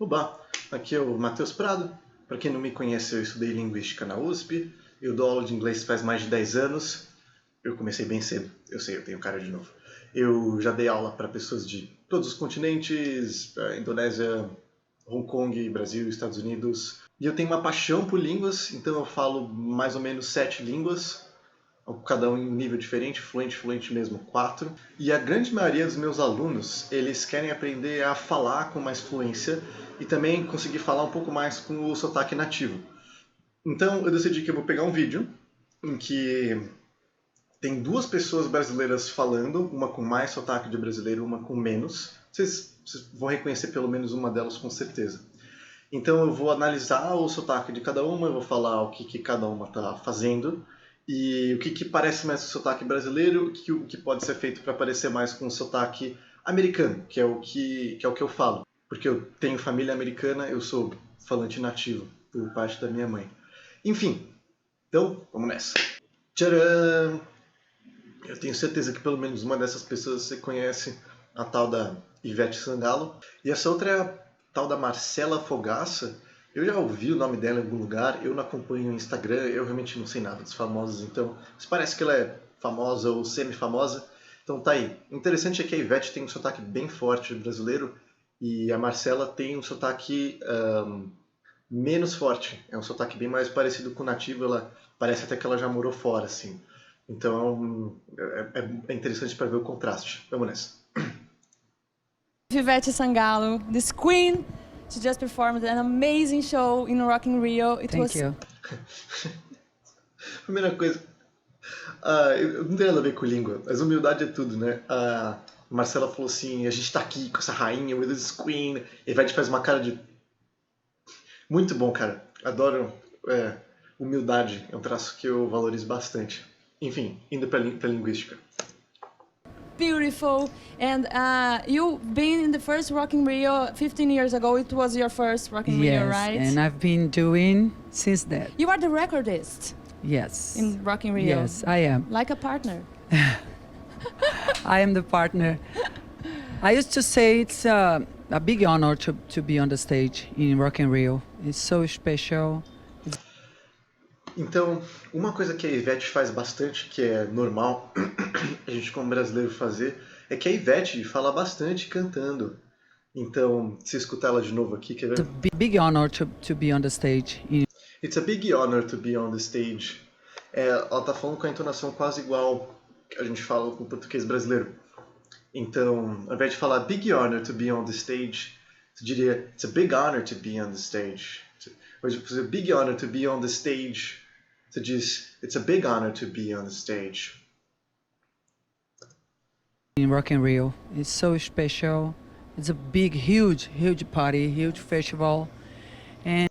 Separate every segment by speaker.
Speaker 1: Oba, aqui é o Matheus Prado. Para quem não me conhece, eu estudei Linguística na USP. Eu dou aula de inglês faz mais de 10 anos. Eu comecei bem cedo, eu sei, eu tenho cara de novo. Eu já dei aula para pessoas de todos os continentes, Indonésia, Hong Kong, Brasil, Estados Unidos. E eu tenho uma paixão por línguas, então eu falo mais ou menos 7 línguas, cada um em um nível diferente, fluente mesmo, 4. E a grande maioria dos meus alunos, eles querem aprender a falar com mais fluência e também conseguir falar um pouco mais com o sotaque nativo. Então eu decidi que eu vou pegar um vídeo em que tem 2 pessoas brasileiras falando, uma com mais sotaque de brasileiro, uma com menos. Vocês vão reconhecer pelo menos uma delas com certeza. Então eu vou analisar o sotaque de cada uma, eu vou falar o que cada uma está fazendo e o que parece mais com o sotaque brasileiro, o que pode ser feito para parecer mais com o sotaque americano, que é o que eu falo. Porque eu tenho família americana, eu sou falante nativo por parte da minha mãe. Enfim, então vamos nessa. Tcharam! Eu tenho certeza que pelo menos uma dessas pessoas você conhece, a tal da Ivete Sangalo. E essa outra é a tal da Marcela Fogaça. Eu já ouvi o nome dela em algum lugar, eu não acompanho o Instagram, eu realmente não sei nada dos famosos, então se parece que ela é famosa ou semi-famosa, então tá aí. O interessante é que a Ivete tem um sotaque bem forte brasileiro e a Marcela tem um sotaque menos forte, é um sotaque bem mais parecido com o nativo, ela parece até que ela já morou fora, assim. Então é interessante para ver o contraste. Vamos nessa.
Speaker 2: Ivete Sangalo, this queen, she just performed an amazing show in Rock in Rio.
Speaker 3: Thank you.
Speaker 1: Primeira coisa, não tem nada a ver com língua, mas humildade é tudo, né? A Marcela falou assim, a gente tá aqui com essa rainha, with this queen, e a Ivete faz uma cara de... Muito bom, cara. Adoro humildade, é um traço que eu valorizo bastante. Enfim, indo pra linguística.
Speaker 2: Beautiful, and you've been in the first Rock in Rio 15 years ago. It was your first Rock in Rio, right?
Speaker 3: Yes, and I've been doing since that.
Speaker 2: You are the recordist
Speaker 3: Yes.
Speaker 2: in Rock in Rio.
Speaker 3: Yes, I am.
Speaker 2: Like a partner.
Speaker 3: I am the partner. I used to say it's a big honor to be on the stage in Rock in Rio. It's so special.
Speaker 1: Então, uma coisa que a Ivete faz bastante, que é normal a gente como brasileiro fazer, é que a Ivete fala bastante cantando. Então, se escutar ela de novo aqui, quer ver?
Speaker 3: It's a big honor to be on the stage.
Speaker 1: It's a big honor to be on the stage. Ela tá falando com a entonação quase igual que a gente fala com o português brasileiro. Então, ao invés de falar big honor to be on the stage, você diria it's a big honor to be on the stage. Ou se você big honor to be on the stage, você diz it's a big honor to be on the stage.
Speaker 3: In Rock in Rio, it's so special. It's a big, huge party, huge festival. And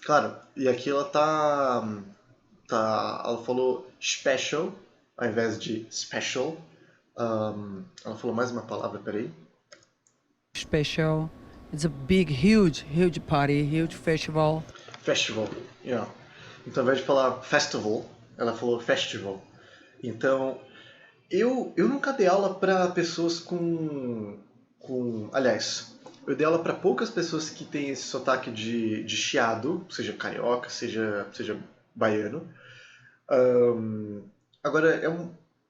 Speaker 1: claro, e aqui ela ela falou special ao invés de special. Ela falou mais uma palavra, peraí.
Speaker 3: Special. It's a big, huge party, huge festival.
Speaker 1: Festival, yeah. Então, ao invés de falar festival, ela falou festival. Então, eu nunca dei aula para pessoas aliás, eu dei aula para poucas pessoas que têm esse sotaque de chiado, seja carioca, seja baiano. Agora,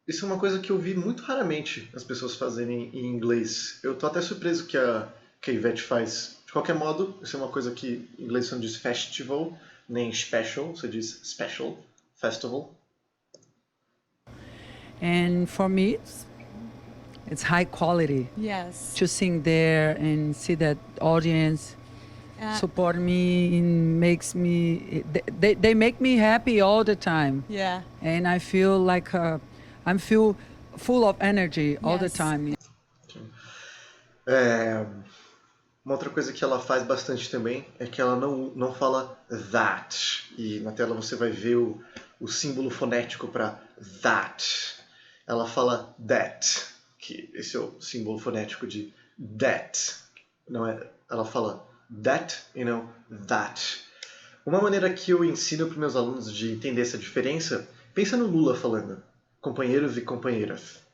Speaker 1: isso é uma coisa que eu vi muito raramente as pessoas fazerem em inglês. Eu tô até surpreso que a Ivete faz. De qualquer modo, isso é uma coisa que em inglês você não diz festival, nem special, você diz special, festival.
Speaker 3: And for me, it's high quality.
Speaker 2: Yes.
Speaker 3: To sing there and see that audience support me and makes me they make me happy all the time.
Speaker 2: Yeah.
Speaker 3: And I feel like I'm full of energy all the time.
Speaker 1: Uma outra coisa que ela faz bastante também é que ela não fala that. E na tela você vai ver o símbolo fonético para that. Ela fala that, que esse é o símbolo fonético de that. Não é, ela fala that e não that. Uma maneira que eu ensino para meus alunos de entender essa diferença, pensa no Lula falando companheiros e companheiras.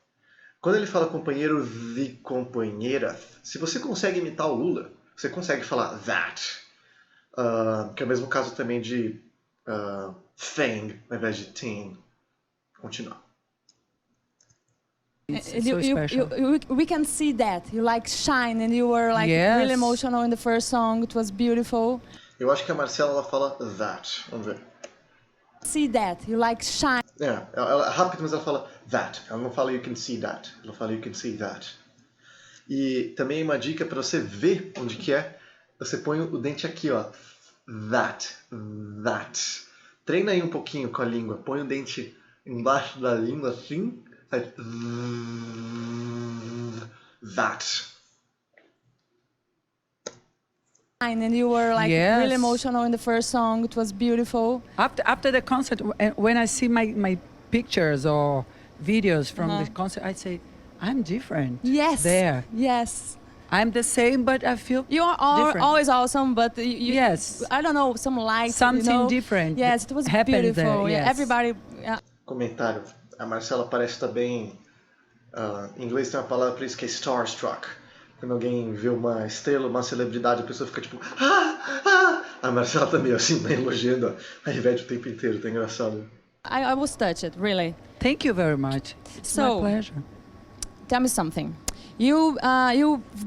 Speaker 1: Quando ele fala companheiros e companheiras, se você consegue imitar o Lula, você consegue falar that. Que é o mesmo caso também de thing, ao invés de thing. Continuar.
Speaker 3: It's so special.
Speaker 2: We can see that. You like shine and you were like really emotional in the first song. It was beautiful.
Speaker 1: Eu acho que a Marcela ela fala that. Vamos ver.
Speaker 2: See that. You like shine.
Speaker 1: Ela é rápido, mas ela fala that. Ela não fala you can see that. Ela fala you can see that. E também uma dica para você ver onde que é. Você põe o dente aqui, ó. That. Treina aí um pouquinho com a língua. Põe o dente embaixo da língua assim. That.
Speaker 2: And you were like really emotional in the first song. It was beautiful.
Speaker 3: After the concert, when I see my pictures or videos from the concert, I say, I'm different.
Speaker 2: Yes.
Speaker 3: There.
Speaker 2: Yes.
Speaker 3: I'm the same, but I feel
Speaker 2: you are always awesome, but
Speaker 3: yes.
Speaker 2: I don't know, some light.
Speaker 3: Something different.
Speaker 2: Yes, it was beautiful.
Speaker 3: There, yes.
Speaker 2: Everybody.
Speaker 1: Comentário. A Marcela parece estar bem. Em inglês tem uma palavra para isso que é starstruck. Quando alguém vê uma estrela, uma celebridade, a pessoa fica tipo. A Marcela tá meio assim, né, elogiando a Ivete o tempo inteiro, tá engraçado.
Speaker 2: I was touched, really.
Speaker 3: Thank you very much. It's my pleasure.
Speaker 2: Tell me something. You've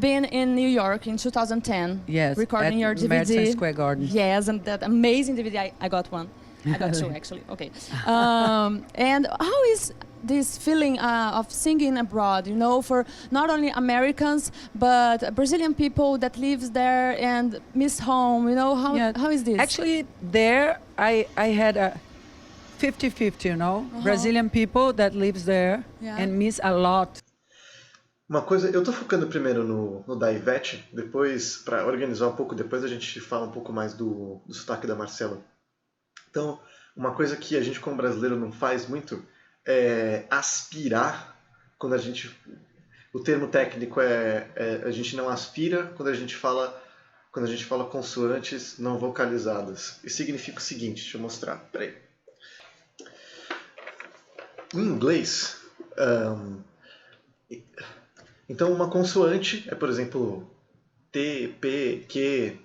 Speaker 2: been in New York in 2010.
Speaker 3: Yes.
Speaker 2: Recording your DVD.
Speaker 3: Madison Square Garden.
Speaker 2: Yes, and that amazing DVD. I got one. I got two actually. Okay. And how is this feeling of singing abroad? You know, for not only Americans but Brazilian people that lives there and miss home. You know, how is this?
Speaker 3: Actually, there I had a 50-50. You know, Brazilian people that lives there and miss a lot.
Speaker 1: Uma coisa, eu tô focando primeiro no da Ivete, depois, para organizar um pouco, depois a gente fala um pouco mais do sotaque da Marcela. Então, uma coisa que a gente como brasileiro não faz muito é aspirar quando a gente... O termo técnico a gente não aspira quando a gente fala consoantes não vocalizadas. Isso significa o seguinte, deixa eu mostrar, peraí. Em inglês... Então, uma consoante é, por exemplo, T, P, Q,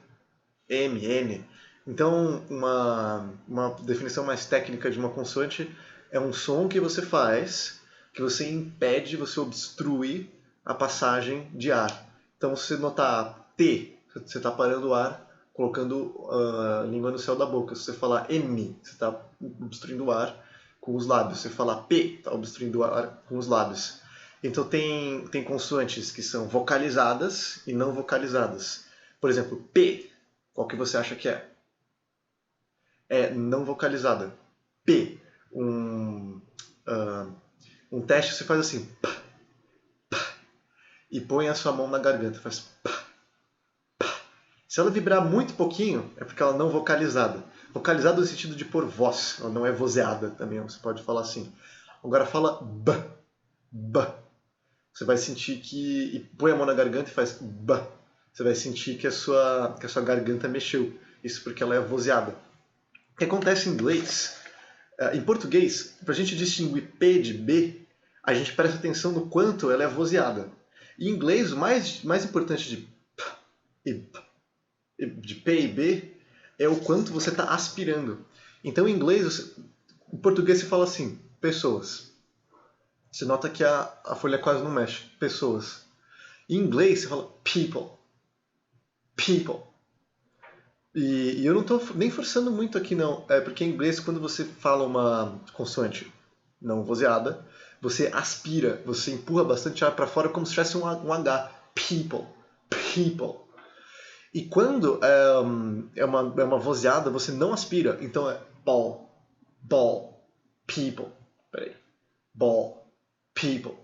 Speaker 1: M, N. Então, uma definição mais técnica de uma consoante é um som que você faz, que você impede, você obstrui a passagem de ar. Então, se você notar T, você está parando o ar, colocando a língua no céu da boca. Se você falar M, você está obstruindo o ar com os lábios. Se você falar P, está obstruindo o ar com os lábios. Então tem consoantes que são vocalizadas e não vocalizadas. Por exemplo, P, qual que você acha que é? É não vocalizada. P, um teste você faz assim, pá, pá, e põe a sua mão na garganta, faz pá, pá. Se ela vibrar muito pouquinho, é porque ela não vocalizada. Vocalizada no sentido de pôr voz, ela não é vozeada também, você pode falar assim. Agora fala b, b. Você vai sentir que... E põe a mão na garganta e faz b. Você vai sentir que a sua garganta mexeu. Isso porque ela é vozeada. O que acontece em inglês? Em português, para a gente distinguir P de B, a gente presta atenção no quanto ela é vozeada. Em inglês, o mais importante de P e B é o quanto você está aspirando. Então, em inglês, em português você fala assim, pessoas. Você nota que a folha quase não mexe. Pessoas. Em inglês, você fala people. People. E eu não estou nem forçando muito aqui, não. É porque em inglês, quando você fala uma consoante não vozeada, você aspira, você empurra bastante ar para fora como se tivesse um H. People. People. E quando é uma vozeada, você não aspira. Então é ball. Ball. People. Peraí. Ball. People,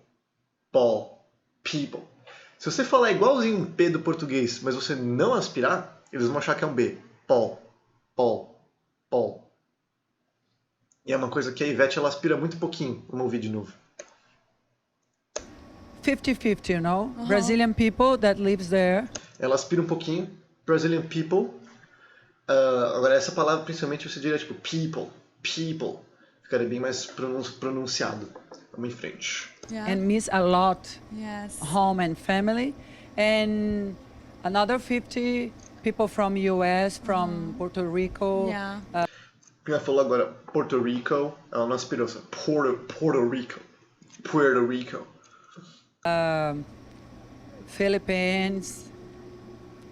Speaker 1: ball, people. Se você falar igualzinho um P do português, mas você não aspirar, eles vão achar que é um B. Ball, ball, ball. E é uma coisa que a Ivete ela aspira muito pouquinho. Vamos ouvir de novo.
Speaker 3: 50-50, you know? Brazilian people that lives there.
Speaker 1: Ela aspira um pouquinho. Brazilian people. Agora, essa palavra, principalmente, você diria tipo people, people. Ficaria bem mais pronunciado. Vamos em frente.
Speaker 3: And miss a lot
Speaker 2: Yes.
Speaker 3: home and family. And another 50 people from US, from Puerto Rico.
Speaker 2: Yeah.
Speaker 1: Quem ela falou agora, Puerto Rico, ela não aspirou, Puerto Rico. Puerto Rico.
Speaker 3: Philippines.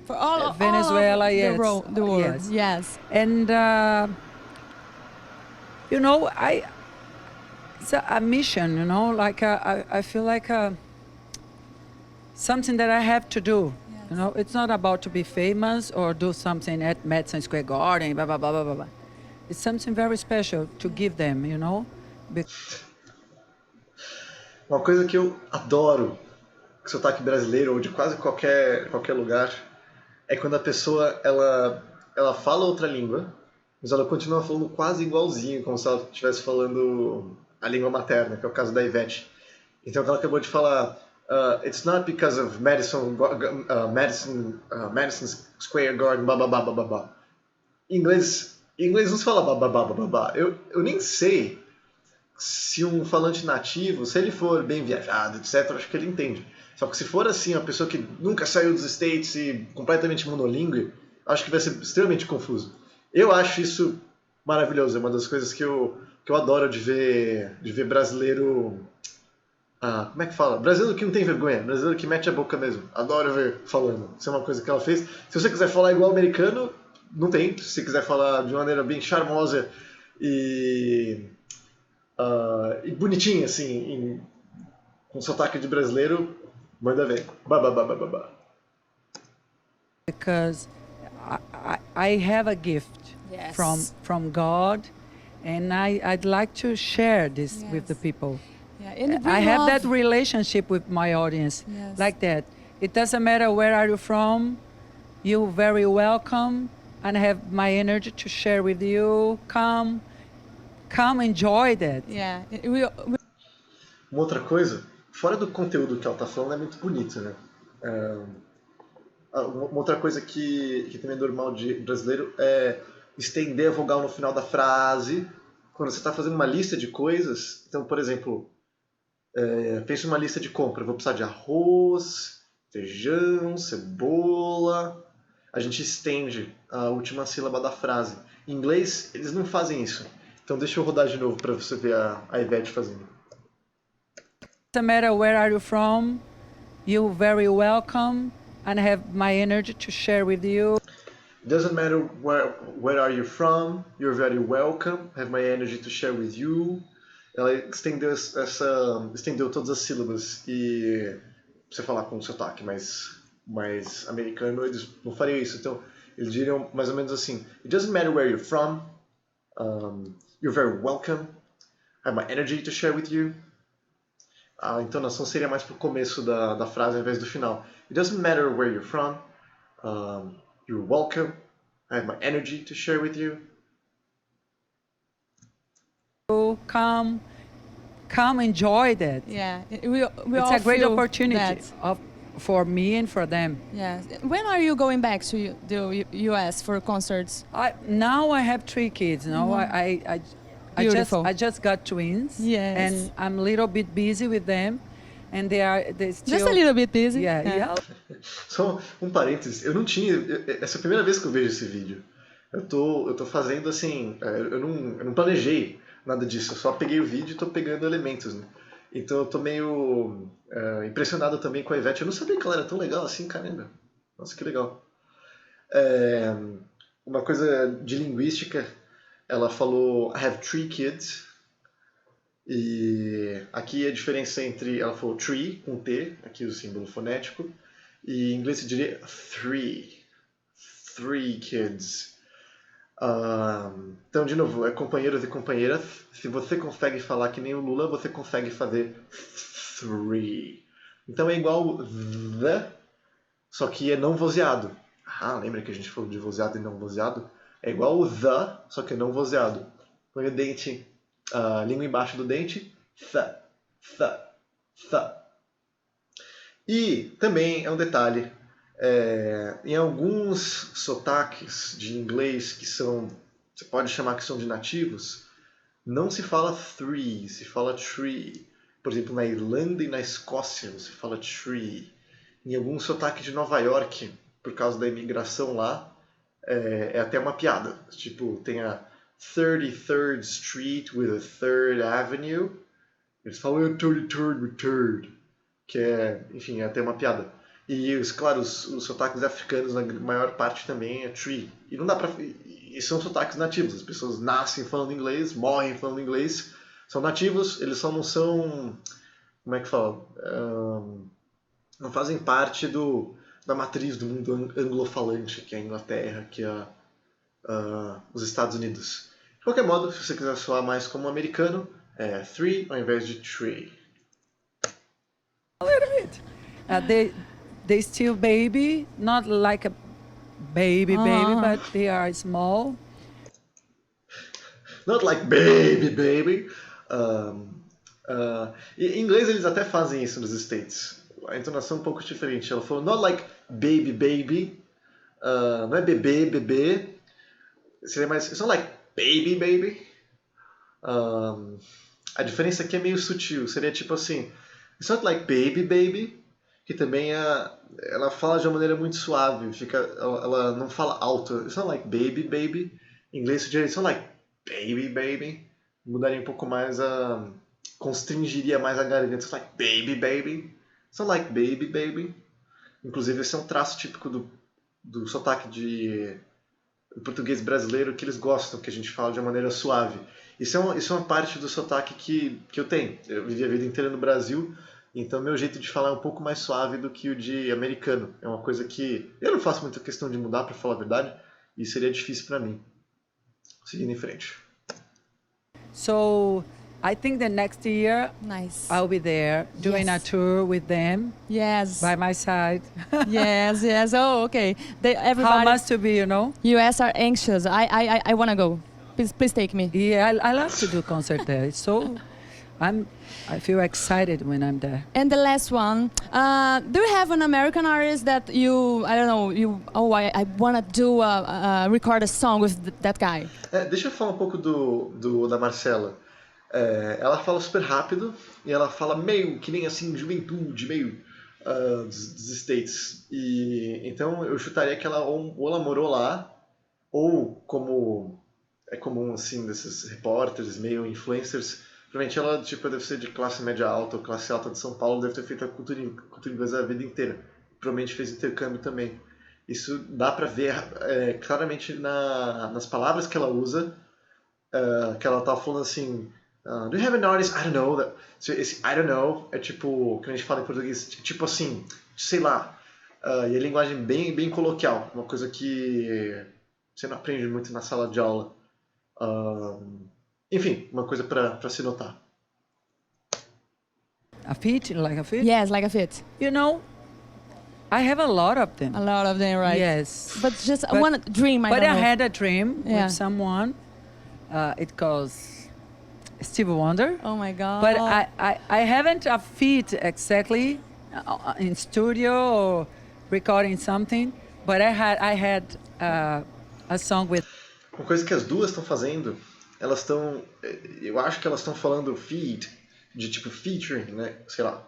Speaker 2: For all
Speaker 3: Venezuela,
Speaker 2: all of
Speaker 3: yes.
Speaker 2: the world.
Speaker 3: Yes.
Speaker 2: Yes.
Speaker 3: And, you know, it's a mission, you know, like I feel like something that I have to do.
Speaker 2: Yes.
Speaker 3: You know, it's not about to be famous or do something at Madison Square Garden, blah, blah, blah, blah, blah, blah. It's something very special to give them, you know.
Speaker 1: Uma coisa que eu adoro com sotaque brasileiro ou de quase qualquer lugar é quando a pessoa ela fala outra língua, mas ela continua falando quase igualzinho, como se ela estivesse falando a língua materna, que é o caso da Ivete. Então ela acabou de falar it's not because of Madison Square Garden, blá blá blá blá blá. Em inglês não se fala blá blá blá blá blá. Eu nem sei se um falante nativo, se ele for bem viajado, etc, acho que ele entende. Só que se for assim, uma pessoa que nunca saiu dos States e completamente monolíngue, acho que vai ser extremamente confuso. Eu acho isso maravilhoso, é uma das coisas que eu adoro de ver brasileiro... como é que fala? Brasileiro que não tem vergonha, brasileiro que mete a boca mesmo. Adoro ver falando. Isso é uma coisa que ela fez. Se você quiser falar igual americano, não tem. Se você quiser falar de uma maneira bem charmosa e bonitinha, assim, com sotaque de brasileiro, manda ver. Babá.
Speaker 3: Because I have a gift
Speaker 2: Yes.
Speaker 3: from God, and I'd like to share this with the
Speaker 2: Yes.
Speaker 3: people.
Speaker 2: Yeah. And we
Speaker 3: I have
Speaker 2: love-
Speaker 3: that relationship with my audience,
Speaker 2: Yes.
Speaker 3: like that. It doesn't matter where are you from, you're very welcome, and I have my energy to share with you. Come enjoy that.
Speaker 2: Yeah.
Speaker 1: Uma outra coisa, fora do conteúdo que ela tá falando, é muito bonito, né? Uma outra coisa que também é normal de brasileiro é estender a vogal no final da frase. Quando você está fazendo uma lista de coisas, então, por exemplo, pensa uma lista de compra. Eu vou precisar de arroz, feijão, cebola. A gente estende a última sílaba da frase. Em inglês, eles não fazem isso. Então deixa eu rodar de novo para você ver a Ivete fazendo.
Speaker 3: Doesn't matter where are you from, you're very welcome, and I have my energy to share with you.
Speaker 1: Doesn't matter where are you from, you're very welcome, have my energy to share with you. Ela estendeu todas as sílabas e você falar com um sotaque mais americano, eles não fariam isso. Então, eles diriam mais ou menos assim: It doesn't matter where you're from, you're very welcome, have my energy to share with you. A entonação seria mais pro começo da frase ao invés do final. It doesn't matter where you're from, you're welcome, I have my energy to share with you.
Speaker 3: Come enjoy that.
Speaker 2: Yeah. We
Speaker 3: It's
Speaker 2: all
Speaker 3: a great
Speaker 2: feel
Speaker 3: opportunity
Speaker 2: that.
Speaker 3: for me and for them.
Speaker 2: Yes. When are you going back to the US for concerts?
Speaker 3: Now I have 3 kids. Now
Speaker 2: Beautiful.
Speaker 3: I just got twins.
Speaker 2: Yes.
Speaker 3: And I'm a little bit busy with them, and they still
Speaker 2: Just a little bit busy.
Speaker 3: Yeah.
Speaker 1: Só um parênteses, eu não tinha. Essa é a primeira vez que eu vejo esse vídeo. Eu tô fazendo assim. Eu não planejei nada disso, eu só peguei o vídeo e tô pegando elementos, né? Então eu tô meio impressionado também com a Ivete. Eu não sabia que ela era tão legal assim, caramba. Nossa, que legal. Uma coisa de linguística, ela falou I have 3 kids. E aqui a diferença entre, ela falou tree, com T, aqui o símbolo fonético, e em inglês se diria three kids. Então, de novo, é companheiros e companheiras. Se você consegue falar que nem o Lula, você consegue fazer three. Então é igual the, só que é não vozeado. Lembra que a gente falou de vozeado e não vozeado? É igual o the, só que é não vozeado. Põe o dente, a língua embaixo do dente, th. E também é um detalhe, em alguns sotaques de inglês que são, você pode chamar que são de nativos, não se fala three, se fala tree. Por exemplo, na Irlanda e na Escócia você fala tree. Em algum sotaque de Nova York, por causa da imigração lá, é até uma piada. Tipo, tem a 33rd Street with a 3rd Avenue. Eles falam 33rd with 3rd, que enfim, é até uma piada. E, claro, os sotaques africanos, na maior parte também é tree. E não dá pra... E são sotaques nativos. As pessoas nascem falando inglês, morrem falando inglês. São nativos, eles só não são... Como é que fala? Não fazem parte da matriz do mundo anglofalante, que é a Inglaterra, que é os Estados Unidos. De qualquer modo, se você quiser soar mais como um americano, é three ao invés de tree.
Speaker 3: A little bit. They still baby, not like a baby, but they are small.
Speaker 1: Not like baby. Em inglês eles até fazem isso nos States. A entonação é um pouco diferente. Ela falou not like baby. Não é bebê. Seria mais... It's not like baby. A diferença aqui é meio sutil. Seria tipo assim... It's not like baby. Que também ela fala de uma maneira muito suave. Ela não fala alto. It's not like baby. Em inglês seria it's not like baby. Mudaria um pouco mais constringiria mais a garganta. It's like baby. It's not like baby. Inclusive esse é um traço típico do sotaque do português brasileiro que eles gostam, que a gente fala de uma maneira suave. Isso é uma parte do sotaque que eu tenho. Eu vivi a vida inteira no Brasil, então meu jeito de falar é um pouco mais suave do que o de americano. É uma coisa que eu não faço muita questão de mudar, para falar a verdade, e seria difícil para mim. Seguindo em frente.
Speaker 3: So, I think the next year
Speaker 2: Nice.
Speaker 3: I'll be there doing a tour with them
Speaker 2: Yes.
Speaker 3: by my side.
Speaker 2: yes. Oh, okay. Everybody.
Speaker 3: How must to be,
Speaker 2: US are anxious. I want to go. Please take me.
Speaker 3: Yeah, I love to do concert there. It's so, I feel excited when I'm there.
Speaker 2: And the last one, do you have an American artist that I want to record a song with that guy?
Speaker 1: Deixa eu falar um pouco da Marcela. Ela fala super rápido e ela fala meio que nem assim, juventude, meio dos States. E então eu chutaria que ela ou ela morou lá, ou como é comum assim desses repórteres, meio influencers, provavelmente ela deve ser de classe média alta ou classe alta de São Paulo, deve ter feito a cultura inglesa a vida inteira. Provavelmente fez intercâmbio também. Isso dá pra ver claramente nas palavras que ela usa, que ela tá falando assim, do you have an artist? I don't know. Esse I don't know é tipo, que a gente fala em português, tipo assim, sei lá. E é linguagem bem coloquial, uma coisa que você não aprende muito na sala de aula. Enfim, uma coisa para se notar.
Speaker 3: A feat, like a feat?
Speaker 2: Yes, like a fit.
Speaker 3: I have a lot of them.
Speaker 2: A lot of them, right?
Speaker 3: Yes.
Speaker 2: But just one dream,
Speaker 3: But I
Speaker 2: don't know.
Speaker 3: had a dream
Speaker 2: Yeah.
Speaker 3: with someone. It calls Stevie Wonder.
Speaker 2: Oh my God.
Speaker 3: But I haven't a feat exactly in studio or recording something. But I had a song with.
Speaker 1: Uma coisa que as duas estão fazendo, eu acho que elas estão falando feed, de tipo featuring, né? Sei lá.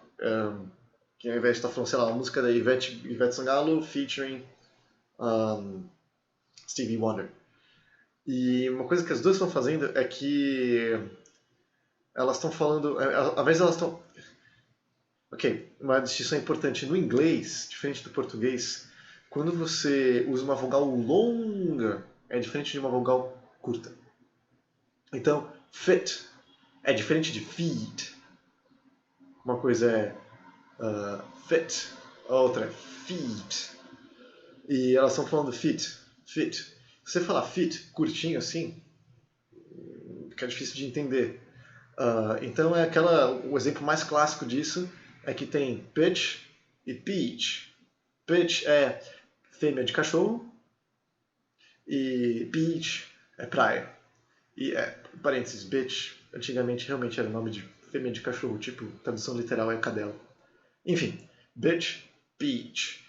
Speaker 1: Que ao invés de estar falando, sei lá, a música da Ivete Sangalo featuring Stevie Wonder. E uma coisa que as duas estão fazendo é que elas estão falando, às vezes elas estão... Ok, uma distinção importante. No inglês, diferente do português, quando você usa uma vogal longa, é diferente de uma vogal curta. Então, fit é diferente de feed. Uma coisa é fit, a outra é feed. E elas estão falando fit. Se você falar fit curtinho assim, fica difícil de entender. Então o exemplo mais clássico disso é que tem pitch e peach. Pitch é fêmea de cachorro e beach é praia. E parênteses, bitch antigamente realmente era nome de fêmea de cachorro, tipo, tradução literal é cadela. Enfim, bitch, beach.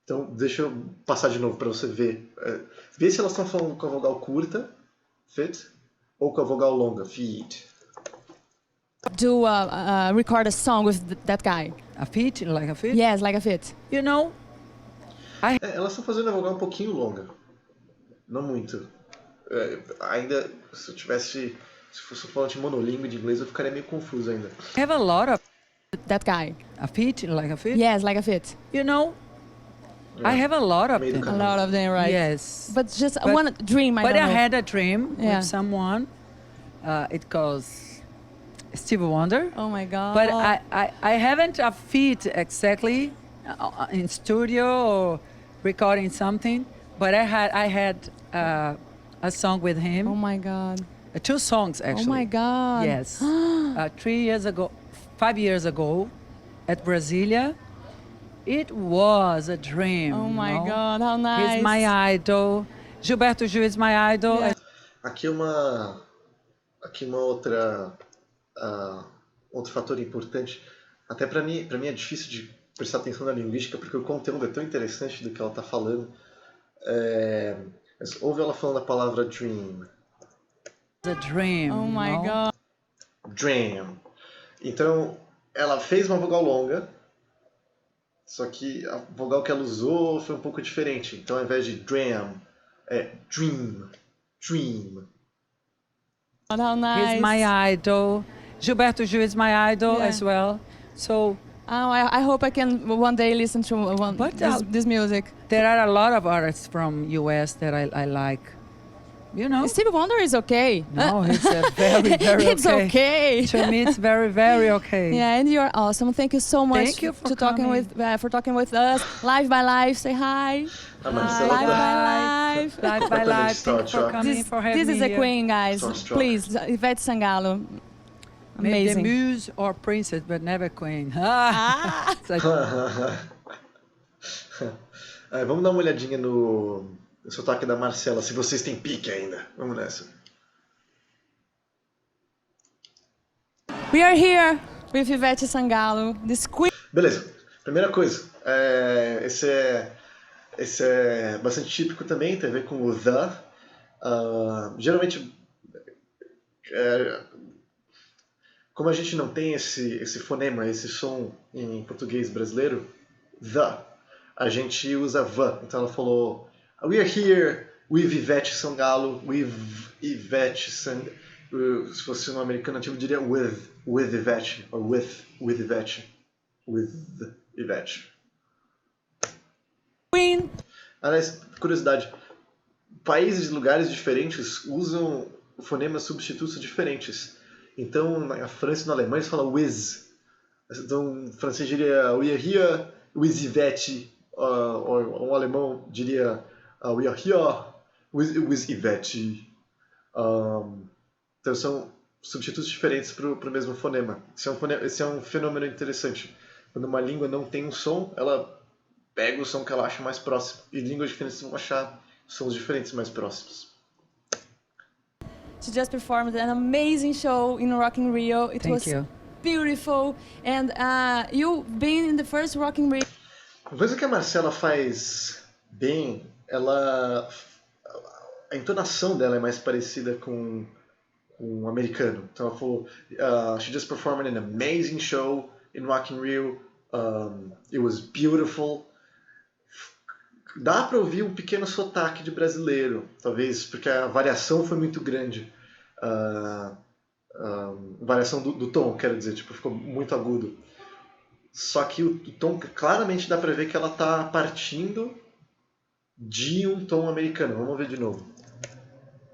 Speaker 1: Então, deixa eu passar de novo para você ver. Vê se elas estão falando com a vogal curta, fit, ou com a vogal longa, feed.
Speaker 2: do record a song with that guy?
Speaker 3: A feat, like a feat?
Speaker 2: Yes, like a fit.
Speaker 3: You know,
Speaker 1: Elas estão fazendo a vogal um pouquinho longa. Não muito. Ainda, se fosse falando de monolíngue de inglês, eu ficaria meio confuso ainda.
Speaker 3: I have a lot of
Speaker 2: That guy.
Speaker 3: a feat, like a feat?
Speaker 2: Yes, like a fit.
Speaker 3: You know, I have a lot of
Speaker 1: Meio do
Speaker 3: them.
Speaker 2: A
Speaker 1: caminho.
Speaker 2: lot of them, right?
Speaker 3: Yes.
Speaker 2: But just
Speaker 3: But-
Speaker 2: one dream, I
Speaker 3: But
Speaker 2: don't
Speaker 3: I
Speaker 2: know.
Speaker 3: had a dream
Speaker 2: Yeah.
Speaker 3: with someone. It goes Stevie Wonder.
Speaker 2: Oh my God.
Speaker 3: But I haven't a feat exactly in studio or recording something. But I had a song with him.
Speaker 2: Oh my God.
Speaker 3: 2 songs actually.
Speaker 2: Oh my God.
Speaker 3: Yes. 5 years ago, at Brasilia, it was a dream.
Speaker 2: Oh my
Speaker 3: you know?
Speaker 2: God, how nice.
Speaker 3: He's my idol. Gilberto Gil is my idol.
Speaker 2: Yeah.
Speaker 1: Aqui uma outra outro fator importante. Até para mim é difícil de prestar atenção na linguística porque o conteúdo é tão interessante do que ela está falando. Mas ouve ela falando a palavra dream.
Speaker 3: A dream.
Speaker 2: Oh my
Speaker 3: you know?
Speaker 2: God.
Speaker 1: Dream. Então, ela fez uma vogal longa, só que a vogal que ela usou foi um pouco diferente. Então, ao invés de dream, é dream. Dream.
Speaker 2: How nice.
Speaker 3: He's my idol. Gilberto Gil is my idol
Speaker 2: Yeah.
Speaker 3: as well. So
Speaker 2: Oh, I hope I can one day listen to
Speaker 3: But,
Speaker 2: this music.
Speaker 3: there are a lot of artists from US that I like. You know?
Speaker 2: Stevie Wonder is okay.
Speaker 3: No, it's very, very
Speaker 2: It's okay.
Speaker 3: To me, it's very, very okay.
Speaker 2: Yeah, and you're awesome. Thank you so much
Speaker 3: Thank you for
Speaker 2: to talking
Speaker 3: coming.
Speaker 2: for talking with us. Live by Live, say hi.
Speaker 1: A
Speaker 2: Live
Speaker 1: Marcela
Speaker 2: by
Speaker 1: tá...
Speaker 2: Live.
Speaker 3: Live by live. Thank you for
Speaker 1: Starstruck.
Speaker 3: coming, for having
Speaker 2: This is
Speaker 3: me
Speaker 2: a
Speaker 3: here.
Speaker 2: queen, guys.
Speaker 1: Starstruck.
Speaker 2: Please, Ivete Sangalo.
Speaker 3: Maybe the
Speaker 2: Amazing.
Speaker 3: muse or princess, but never queen. Ah. It's like,
Speaker 1: Vamos dar uma olhadinha no sotaque da Marcela, se vocês têm pique ainda. Vamos nessa.
Speaker 2: We are here with Ivete Sangalo, this queen.
Speaker 1: Beleza. Primeira coisa, esse é bastante típico também, tem a ver com o the. Geralmente, como a gente não tem esse fonema, esse som em português brasileiro, the, a gente usa the. Então ela falou, we are here with Ivete Sangalo, with Ivete Sangalo. Se fosse um americano nativo, eu diria with Ivete, ou with Ivete, with Ivete.
Speaker 2: Queen.
Speaker 1: Aliás, curiosidade, países e lugares diferentes usam fonemas substitutos diferentes. Então, na França e na Alemanha eles falam with. Então, o francês diria we are here with Ivete, ou um alemão diria we are here with Ivete. Então, são substitutos diferentes para o mesmo fonema. Esse é um fenômeno interessante. Quando uma língua não tem um som, ela pega o som que ela acha mais próximo. E línguas diferentes vão achar sons diferentes mais próximos.
Speaker 2: She just performed an amazing show in Rock in Rio. It was
Speaker 3: thank you.
Speaker 2: beautiful. And you've been in the first Rock in Rio.
Speaker 1: Uma coisa que a Marcela faz bem, a entonação dela é mais parecida com um americano. Então ela falou, she just performed an amazing show in Rock in Rio. It was beautiful. Dá para ouvir um pequeno sotaque de brasileiro, talvez porque a variação foi muito grande. Variação do tom, quero dizer, tipo, ficou muito agudo. Só que o tom, claramente dá para ver que ela está partindo de um tom americano. Vamos ver de novo.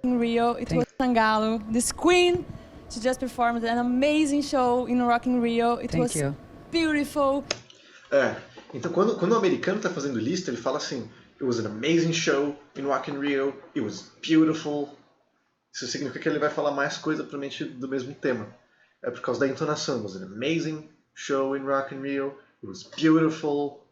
Speaker 2: In Rio, it was Sangalo, this queen. She just performed an amazing show in Rock in Rio. It
Speaker 3: Thank
Speaker 2: was
Speaker 3: you.
Speaker 2: beautiful.
Speaker 1: Então quando o americano está fazendo lista, ele fala assim, it was an amazing show in Rock in Rio, it was beautiful. Isso significa que ele vai falar mais coisa provavelmente do mesmo tema. É por causa da entonação. It was an amazing show in Rock in Rio, it was beautiful.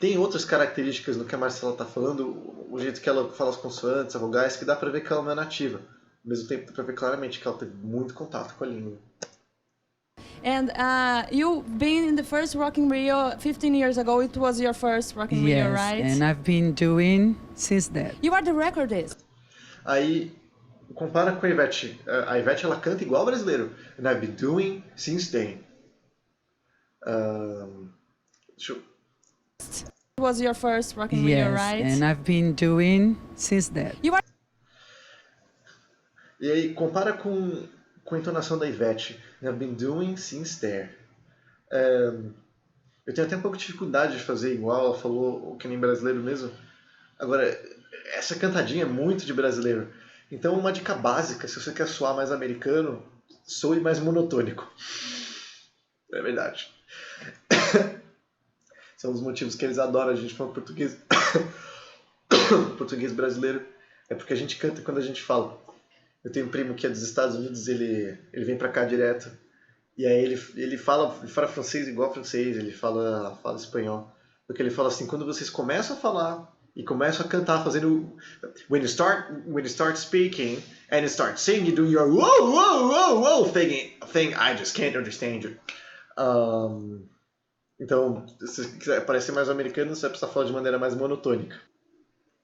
Speaker 1: Tem outras características no que a Marcela está falando, o jeito que ela fala as consoantes, as vogais, que dá para ver que ela não é nativa. Ao mesmo tempo dá para ver claramente que ela teve muito contato com a língua.
Speaker 2: And you been in the first Rock in Rio 15 years ago. It was your first Rock in Rio,
Speaker 3: Yes,
Speaker 2: right?
Speaker 3: and I've been doing since that.
Speaker 2: You are the recordist.
Speaker 1: Aí, compara com a Ivete. A Ivete, ela canta igual brasileiro. And I've been doing since then. Deixa eu...
Speaker 2: It was your first Rock in
Speaker 3: Yes,
Speaker 2: Rio, right?
Speaker 3: and I've been doing since that.
Speaker 2: You are
Speaker 1: E aí, compara com a entonação da Ivete. And I've been doing since there. Eu tenho até um pouco de dificuldade de fazer igual, ela falou que nem brasileiro mesmo. Agora, essa cantadinha é muito de brasileiro. Então, uma dica básica, se você quer soar mais americano, soe mais monotônico. É verdade. São um dos motivos que eles adoram a gente falando português. Português brasileiro. É porque a gente canta quando a gente fala. Eu tenho um primo que é dos Estados Unidos, ele vem pra cá direto. E aí ele fala francês igual francês, ele fala espanhol. Porque ele fala assim, quando vocês começam a falar e começam a cantar fazendo... When you start speaking and you start singing, you do your whoa, whoa, whoa, whoa thing, I just can't understand you. Então, se você quiser parecer mais americano, você vai precisar falar de maneira mais monotônica.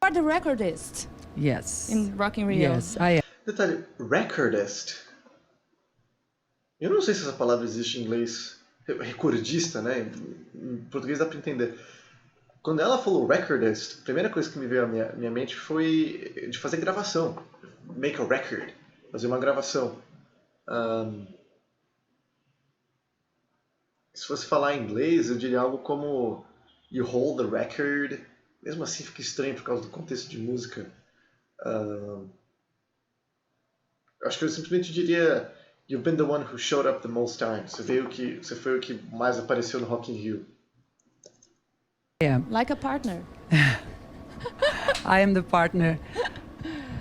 Speaker 2: You are the recordist
Speaker 3: Yes.
Speaker 2: in Rock in Rio.
Speaker 3: Yes, I am.
Speaker 1: Detalhe, recordist. Eu não sei se essa palavra existe em inglês. Recordista, né? Em português dá pra entender. Quando ela falou recordist, a primeira coisa que me veio à minha mente foi de fazer gravação. Make a record. Fazer uma gravação. Se fosse falar em inglês, eu diria algo como you hold the record. Mesmo assim fica estranho por causa do contexto de música. Acho que eu simplesmente diria you've been the one who showed up the most times. Você foi o que mais apareceu no Rock in Rio.
Speaker 3: Yeah,
Speaker 2: Like a partner.
Speaker 3: I am the partner.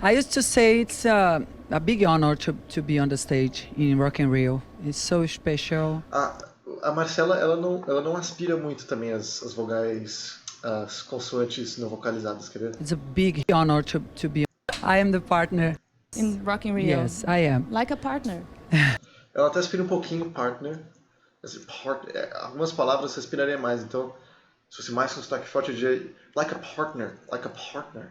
Speaker 3: I used to say it's a big honor to be on the stage in Rock in Rio. It's so special.
Speaker 1: A Marcela, ela não aspira muito também as vogais, as consoantes não vocalizadas, quer ver?
Speaker 3: It's a big honor to be. I am the partner.
Speaker 2: In Rock in Rio.
Speaker 3: Yes, I am.
Speaker 2: Like a partner.
Speaker 1: Ela até aspira um pouquinho partner. Algumas palavras você aspiraria mais, então se fosse mais com sotaque forte, eu diria like a partner, like a partner.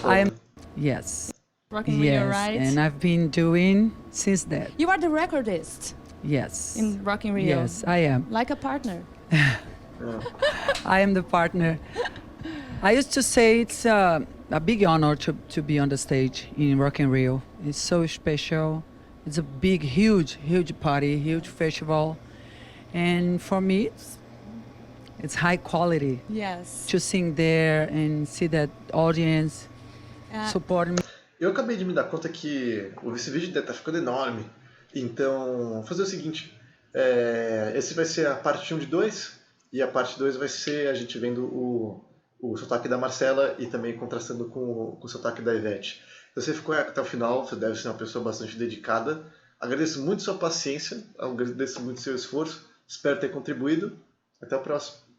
Speaker 3: I am. Yes.
Speaker 2: Rock in Rio,
Speaker 3: Yes,
Speaker 2: right?
Speaker 3: and I've been doing since that.
Speaker 2: You are the recordist
Speaker 3: Yes.
Speaker 2: in Rock in Rio.
Speaker 3: Yes, I am.
Speaker 2: Like a partner.
Speaker 3: I am the partner. I used to say it's a big honor to be on the stage in Rock in Rio. It's so special. It's a big, huge party, huge festival. And for me, it's high quality
Speaker 2: Yes.
Speaker 3: to sing there and see that audience support me.
Speaker 1: Eu acabei de me dar conta que esse vídeo tá ficando enorme. Então, vou fazer o seguinte. Esse vai ser a parte 1 de 2. E a parte 2 vai ser a gente vendo o sotaque da Marcela e também contrastando com o sotaque da Ivete. Se você ficou até o final, você deve ser uma pessoa bastante dedicada. Agradeço muito sua paciência, agradeço muito seu esforço. Espero ter contribuído. Até o próximo.